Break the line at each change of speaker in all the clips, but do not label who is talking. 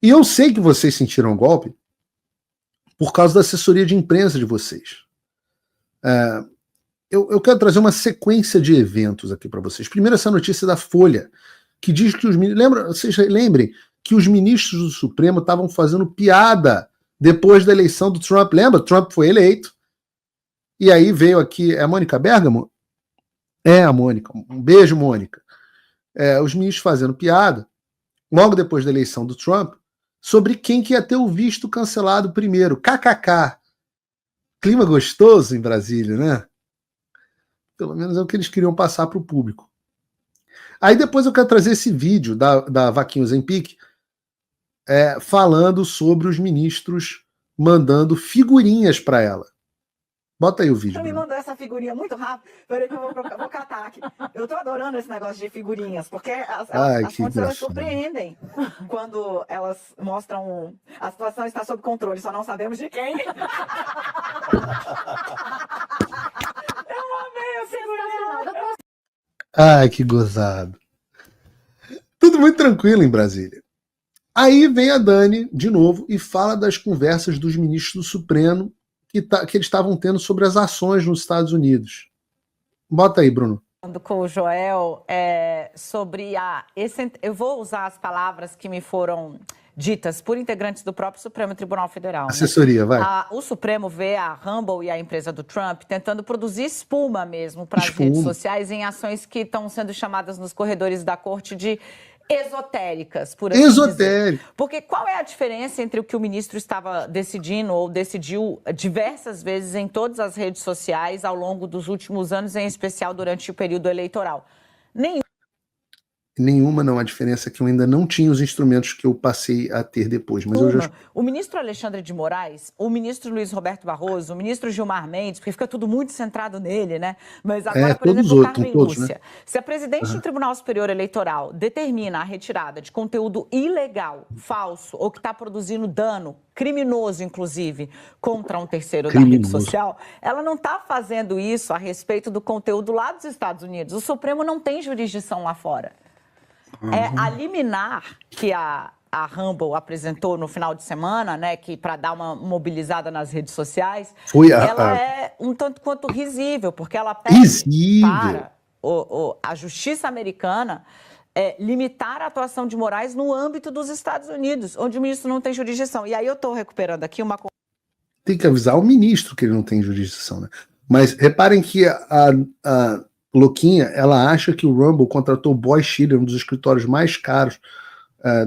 E eu sei que vocês sentiram golpe por causa da assessoria de imprensa de vocês. Eu quero trazer uma sequência de eventos aqui para vocês. Primeiro, essa notícia da Folha, que diz que vocês lembrem que os ministros do Supremo estavam fazendo piada depois da eleição do Trump. Lembra? Trump foi eleito. E aí veio aqui, é a Mônica Bergamo? É a Mônica. Um beijo, Mônica. Os ministros fazendo piada, logo depois da eleição do Trump, sobre quem que ia ter o visto cancelado primeiro. KKK. Clima gostoso em Brasília, né? Pelo menos é o que eles queriam passar para o público. Aí depois eu quero trazer esse vídeo da Vaquinha Ozempic falando sobre os ministros mandando figurinhas para ela. Bota aí o vídeo.
Você me mandou essa figurinha muito rápido. Peraí que eu vou catar aqui. Eu tô adorando esse negócio de figurinhas, porque as fontes elas surpreendem quando elas mostram a situação está sob controle, só não sabemos de quem. Eu amei a figurinha.
Ai, que gozado. Tudo muito tranquilo em Brasília. Aí vem a Dani, de novo, e fala das conversas dos ministros do Supremo que eles estavam tendo sobre as ações nos Estados Unidos. Bota aí, Bruno.
Com o Joel, sobre eu vou usar as palavras que me foram ditas por integrantes do próprio Supremo Tribunal Federal.
Assessoria, vai.
O Supremo vê a Rumble e a empresa do Trump tentando produzir espuma mesmo para as redes sociais em ações que estão sendo chamadas nos corredores da corte de esotéricas, por assim dizer. Porque qual é a diferença entre o que o ministro estava decidindo ou decidiu diversas vezes em todas as redes sociais ao longo dos últimos anos, em especial durante o período eleitoral?
Nenhuma, não. A diferença é que eu ainda não tinha os instrumentos que eu passei a ter depois. Mas
O ministro Alexandre de Moraes, o ministro Luiz Roberto Barroso, o ministro Gilmar Mendes, porque fica tudo muito centrado nele, né? Mas agora, por exemplo, o Carmen Lúcia. Né? Se a presidente do Tribunal Superior Eleitoral determina a retirada de conteúdo ilegal, falso, ou que está produzindo dano, criminoso, inclusive, contra um terceiro da rede social, ela não está fazendo isso a respeito do conteúdo lá dos Estados Unidos. O Supremo não tem jurisdição lá fora. A liminar que a Rumble apresentou no final de semana, né, que para dar uma mobilizada nas redes sociais, ela é um tanto quanto risível, porque ela pede para a justiça americana limitar a atuação de Moraes no âmbito dos Estados Unidos, onde o ministro não tem jurisdição. E aí eu estou recuperando aqui uma...
Tem que avisar o ministro que ele não tem jurisdição, né? Mas reparem que a Louquinha, ela acha que o Rumble contratou o Boy Schiller, um dos escritórios mais caros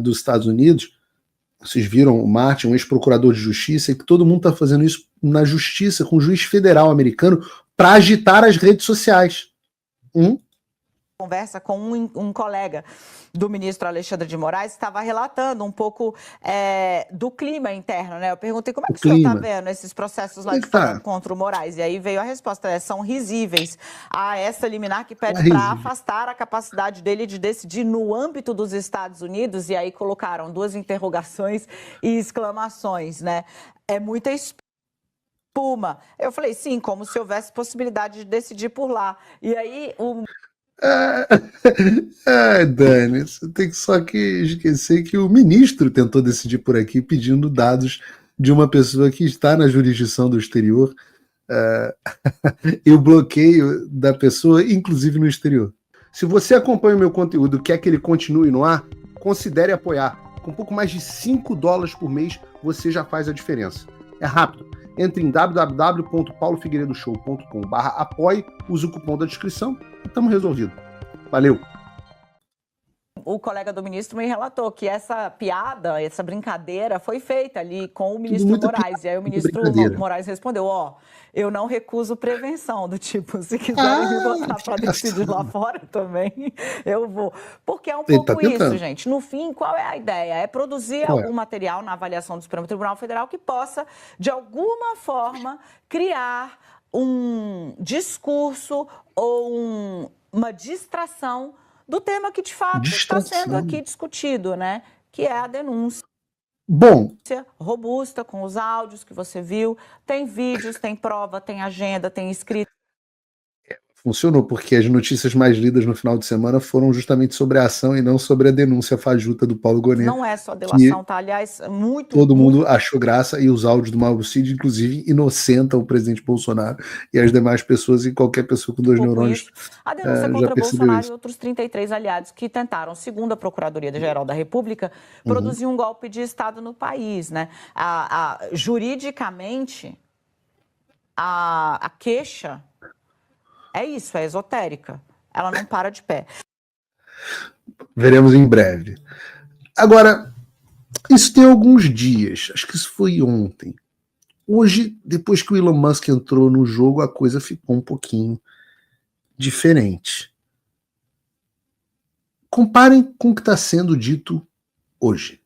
dos Estados Unidos. Vocês viram o Martin, um ex-procurador de justiça, e que todo mundo está fazendo isso na justiça, com o juiz federal americano, para agitar as redes sociais.
Conversa com um colega do ministro Alexandre de Moraes, estava relatando um pouco do clima interno, né? Eu perguntei como é que o senhor está vendo esses processos lá de fora contra o Moraes, e aí veio a resposta, são risíveis. Há essa liminar que pede para afastar a capacidade dele de decidir no âmbito dos Estados Unidos, e aí colocaram 2 interrogações e exclamações, né? É muita espuma. Eu falei, sim, como se houvesse possibilidade de decidir por lá. E aí
Dani, você tem só que esquecer que o ministro tentou decidir por aqui pedindo dados de uma pessoa que está na jurisdição do exterior e o bloqueio da pessoa, inclusive no exterior. Se você acompanha o meu conteúdo e quer que ele continue no ar, considere apoiar. Com pouco mais de $5 por mês, você já faz a diferença. É rápido. Entre em www.paulofigueiredoshow.com/apoie, use o cupom da descrição e estamos resolvidos. Valeu!
O colega do ministro me relatou que essa piada, essa brincadeira foi feita ali com o ministro Moraes. E aí o ministro Moraes respondeu, eu não recuso prevenção, do tipo, se quiserem me botar para decidir lá fora também, eu vou. Porque é um pouco isso, gente. No fim, qual é a ideia? É produzir algum material na avaliação do Supremo Tribunal Federal que possa, de alguma forma, criar um discurso ou uma distração do tema que, de fato, está sendo aqui discutido, né? Que é a denúncia. Robusta, com os áudios que você viu. Tem vídeos, tem prova, tem agenda, tem escrita.
funcionou, porque as notícias mais lidas no final de semana foram justamente sobre a ação e não sobre a denúncia fajuta do Paulo Gonet.
Não é só delação, tá? Aliás,
todo mundo achou graça, e os áudios do Mauro Cid, inclusive, inocentam o presidente Bolsonaro e as demais pessoas, e qualquer pessoa com 2 neurônios
a denúncia contra Bolsonaro e outros 33 aliados que tentaram, segundo a Procuradoria-Geral da República, produzir um golpe de Estado no país, né? Juridicamente, a queixa é isso, é esotérica. Ela não para de pé.
Veremos em breve. Agora, isso tem alguns dias, acho que isso foi ontem. Hoje, depois que o Elon Musk entrou no jogo, a coisa ficou um pouquinho diferente. Comparem com o que está sendo dito hoje.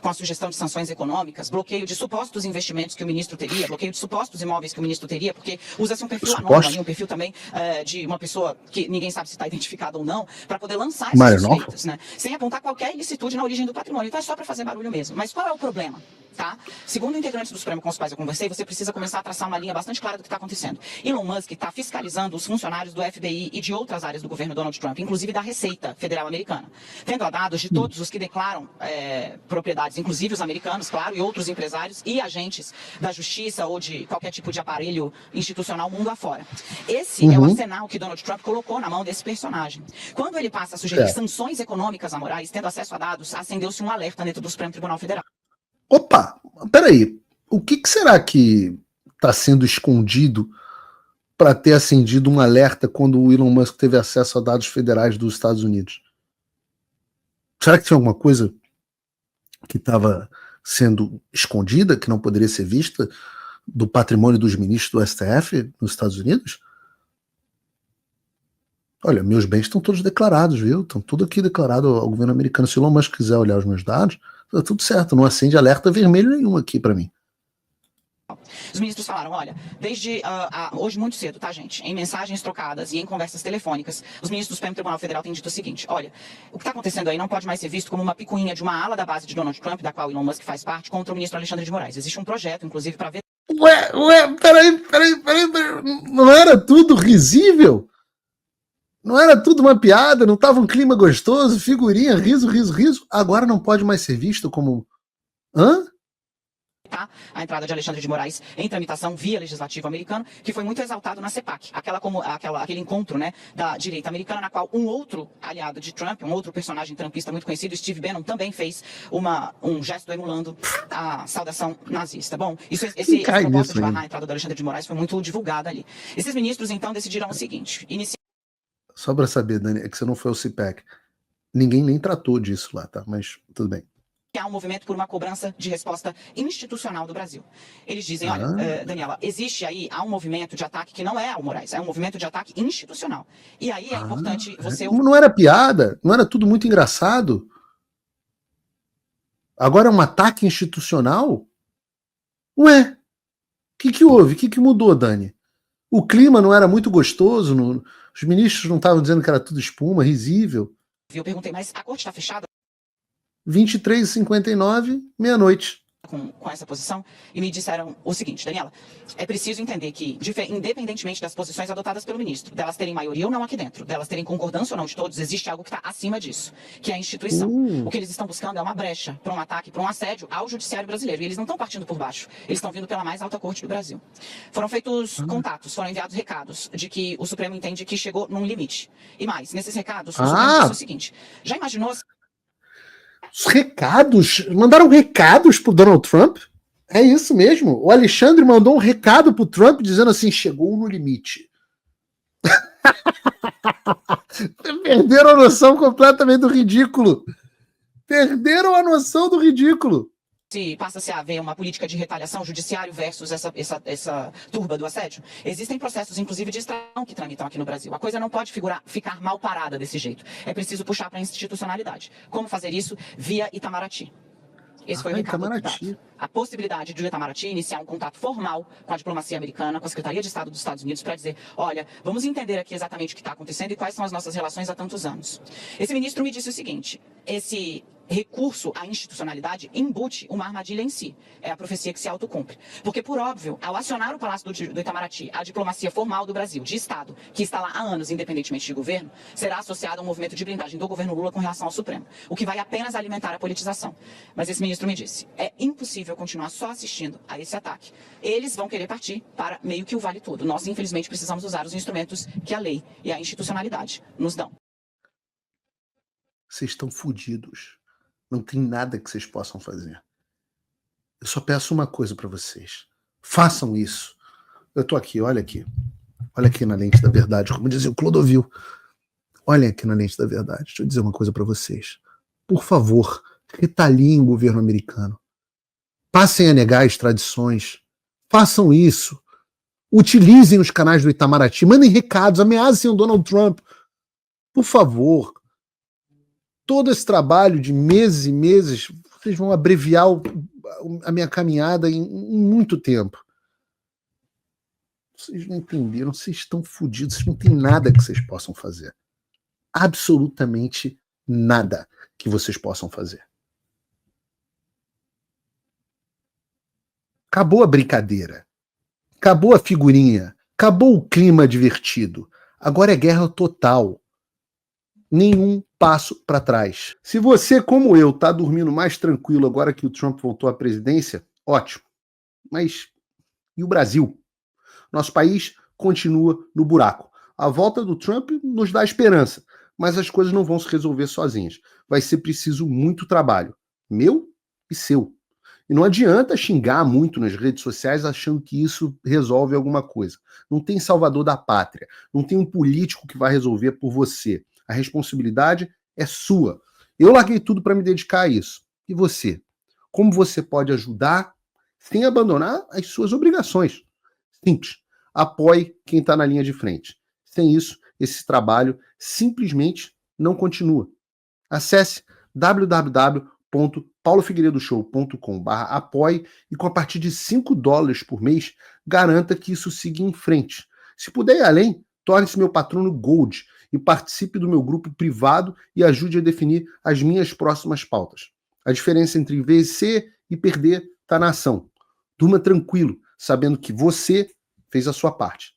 Com a sugestão de sanções econômicas, bloqueio de supostos investimentos que o ministro teria, bloqueio de supostos imóveis que o ministro teria, porque usa-se um perfil anônimo, um perfil também de uma pessoa que ninguém sabe se está identificada ou não, para poder lançar esses suspeitas, né? Sem apontar qualquer ilicitude na origem do patrimônio. Então é só para fazer barulho mesmo. Mas qual é o problema? Tá? Segundo integrantes do Supremo com os quais eu conversei, você precisa começar a traçar uma linha bastante clara do que está acontecendo. Elon Musk está fiscalizando os funcionários do FBI e de outras áreas do governo Donald Trump, inclusive da Receita Federal Americana, tendo dados de todos os que declaram propriedades, inclusive os americanos, claro, e outros empresários e agentes da justiça ou de qualquer tipo de aparelho institucional mundo afora. Esse é o arsenal que Donald Trump colocou na mão desse personagem. Quando ele passa a sugerir sanções econômicas a Moraes, tendo acesso a dados, acendeu-se um alerta dentro do Supremo Tribunal Federal.
Opa, peraí, o que será que está sendo escondido para ter acendido um alerta quando o Elon Musk teve acesso a dados federais dos Estados Unidos? Será que tinha alguma coisa que estava sendo escondida, que não poderia ser vista, do patrimônio dos ministros do STF nos Estados Unidos? Olha, meus bens estão todos declarados, viu? Estão tudo aqui declarado ao governo americano. Se o Elon Musk quiser olhar os meus dados, tá tudo certo, não acende alerta vermelho nenhum aqui para mim.
Os ministros falaram, olha, desde hoje muito cedo, tá, gente? Em mensagens trocadas e em conversas telefônicas, os ministros do Supremo Tribunal Federal têm dito o seguinte, olha, o que está acontecendo aí não pode mais ser visto como uma picuinha de uma ala da base de Donald Trump, da qual Elon Musk faz parte, contra o ministro Alexandre de Moraes. Existe um projeto, inclusive, para ver...
Peraí, não era tudo risível? Não era tudo uma piada? Não estava um clima gostoso, figurinha, riso? Agora não pode mais ser visto como... Hã?
A entrada de Alexandre de Moraes em tramitação via legislativo americano, que foi muito exaltado na CPAC, aquele encontro, né, da direita americana, na qual um outro aliado de Trump, um outro personagem trumpista muito conhecido, Steve Bannon, também fez um gesto emulando a saudação nazista. Bom, essa proposta de barrar a entrada do Alexandre de Moraes foi muito divulgada ali. Esses ministros, então, decidiram o seguinte...
Só para saber, Dani, é que você não foi ao CPAC. Ninguém nem tratou disso lá, tá? Mas tudo bem.
Há um movimento por uma cobrança de resposta institucional do Brasil. Eles dizem, olha, Daniela, há um movimento de ataque que não é ao Moraes, é um movimento de ataque institucional. E aí é importante você...
Não era piada? Não era tudo muito engraçado? Agora é um ataque institucional? Ué, o que houve? O que mudou, Dani? O clima não era muito gostoso? Os ministros não estavam dizendo que era tudo espuma, risível?
Eu perguntei, mas a corte está fechada?
23h59, meia-noite.
Com essa posição, e me disseram o seguinte, Daniela, é preciso entender que, independentemente das posições adotadas pelo ministro, delas terem maioria ou não aqui dentro, delas terem concordância ou não de todos, existe algo que está acima disso, que é a instituição. O que eles estão buscando é uma brecha para um ataque, para um assédio ao judiciário brasileiro. E eles não estão partindo por baixo, eles estão vindo pela mais alta corte do Brasil. Foram feitos contatos, foram enviados recados de que o Supremo entende que chegou num limite. E mais, nesses recados, o Supremo disse o seguinte, já imaginou...
Os recados? Mandaram recados pro Donald Trump? É isso mesmo? O Alexandre mandou um recado pro Trump dizendo assim, chegou no limite. Perderam a noção completamente do ridículo. Perderam a noção do ridículo.
Se passa-se a haver uma política de retaliação judiciário versus essa turba do assédio, existem processos, inclusive, de extradição que tramitam aqui no Brasil. A coisa não pode ficar mal parada desse jeito. É preciso puxar para a institucionalidade. Como fazer isso? Via Itamaraty. Esse foi o recado dado. A possibilidade de o Itamaraty iniciar um contato formal com a diplomacia americana, com a Secretaria de Estado dos Estados Unidos, para dizer, olha, vamos entender aqui exatamente o que está acontecendo e quais são as nossas relações há tantos anos. Esse ministro me disse o seguinte, esse recurso à institucionalidade embute uma armadilha em si. É a profecia que se autocumpre. Porque, por óbvio, ao acionar o Palácio do Itamaraty, a diplomacia formal do Brasil, de Estado, que está lá há anos, independentemente de governo, será associada a um movimento de blindagem do governo Lula com relação ao Supremo, o que vai apenas alimentar a politização. Mas esse ministro me disse, é impossível continuar só assistindo a esse ataque. Eles vão querer partir para meio que o vale tudo. Nós, infelizmente, precisamos usar os instrumentos que a lei e a institucionalidade nos dão.
Vocês estão fodidos. Não tem nada que vocês possam fazer. Eu só peço uma coisa para vocês. Façam isso. Eu tô aqui, olha aqui. Olha aqui na lente da verdade, como dizia o Clodovil. Olhem aqui na lente da verdade. Deixa eu dizer uma coisa para vocês. Por favor, retaliem o governo americano. Passem a negar extradições. Façam isso. Utilizem os canais do Itamaraty. Mandem recados, ameacem o Donald Trump. Por favor. Todo esse trabalho de meses e meses, vocês vão abreviar a minha caminhada em muito tempo. Vocês não entenderam, vocês estão fodidos, vocês não tem nada que vocês possam fazer. Absolutamente nada que vocês possam fazer. Acabou a brincadeira. Acabou a figurinha. Acabou o clima divertido. Agora é guerra total. Nenhum passo para trás. Se você, como eu, está dormindo mais tranquilo agora que o Trump voltou à presidência, ótimo. Mas e o Brasil? Nosso país continua no buraco. A volta do Trump nos dá esperança, mas as coisas não vão se resolver sozinhas. Vai ser preciso muito trabalho, meu e seu. E não adianta xingar muito nas redes sociais achando que isso resolve alguma coisa. Não tem salvador da pátria. Não tem um político que vai resolver por você. A responsabilidade é sua. Eu larguei tudo para me dedicar a isso. E você? Como você pode ajudar sem abandonar as suas obrigações? Simples. Apoie quem está na linha de frente. Sem isso, esse trabalho simplesmente não continua. Acesse www.paulofigueiredoshow.com/apoie e com a partir de $5 por mês, garanta que isso siga em frente. Se puder ir além, torne-se meu patrono Gold e participe do meu grupo privado e ajude a definir as minhas próximas pautas. A diferença entre vencer e perder está na ação. Durma tranquilo, sabendo que você fez a sua parte.